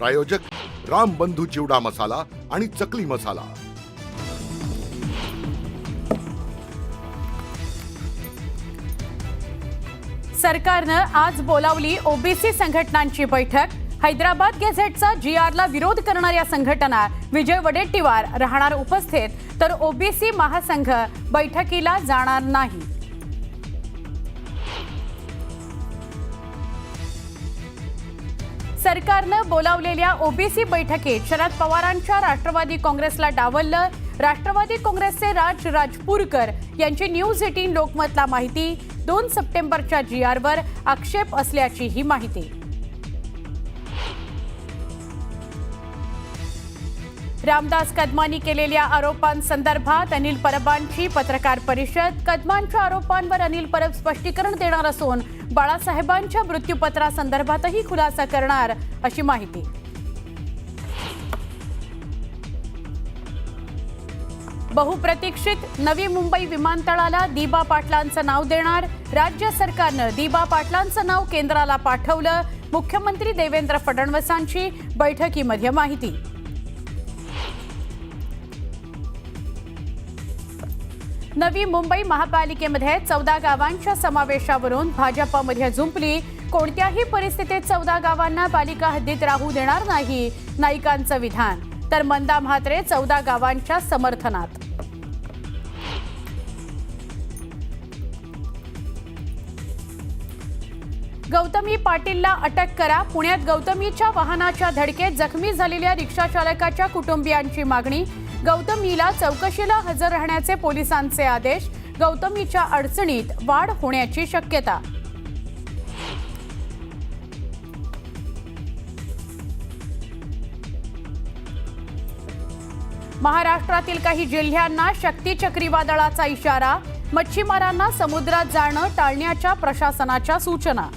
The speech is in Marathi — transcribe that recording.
प्रायोजक राम बंधू चिवडा मसाला आणि चकली मसाला। सरकारनं आज बोलावली ओबीसी संघटनांची बैठक। हैदराबाद गॅझेटचा जीआरला विरोध करणाऱ्या संघटना विजय वडेट्टीवार राहणार उपस्थित, तर ओबीसी महासंघ बैठकीला जाणार नाही। सरकारनं बोलावलेल्या ओबीसी बैठकीत शरद पवारांच्या राष्ट्रवादी काँग्रेसला डावललं। राष्ट्रवादी काँग्रेसचे राजपूरकर यांची न्यूज 18 लोकमतला माहिती। 2 सप्टेंबरच्या जीआरवर आक्षेप असल्याची ही माहिती। रामदास कदमांनी केलेल्या आरोपांसंदर्भात अनिल परबांची पत्रकार परिषद। कदमांच्या आरोपांवर अनिल परब स्पष्टीकरण देणार असून बाळासाहेबांच्या मृत्यूपत्रासंदर्भातही खुलासा करणार अशी माहिती। बहुप्रतीक्षित नवी मुंबई विमानतळाला दिबा पाटलांचं नाव देणार। राज्य सरकारनं दिबा पाटलांचं नाव केंद्राला पाठवलं। मुख्यमंत्री देवेंद्र फडणवीसांची बैठकीमध्ये माहिती। नवी मुंबई महापालिकेमध्ये 14 गावांच्या समावेशावरून भाजपमध्ये झुंपली। कोणत्याही परिस्थितीत 14 गावांना पालिका हद्दीत राहू देणार नाही, नाईकांचं विधान। तर मंदा म्हात्रे 14 गावांच्या समर्थनात। गौतमी पाटीलला अटक करा। पुण्यात गौतमीच्या वाहनाच्या धडकेत जखमी झालेल्या रिक्षा चालकाच्या कुटुंबियांची मागणी। गौतमीला चौकशीला हजर राहण्याचे पोलिसांचे आदेश। गौतमीच्या अडचणीत वाढ होण्याची शक्यता। महाराष्ट्रातील काही जिल्ह्यांना शक्ती चक्रीवादळाचा इशारा। मच्छीमारांना समुद्रात जाणं टाळण्याच्या प्रशासनाच्या सूचना।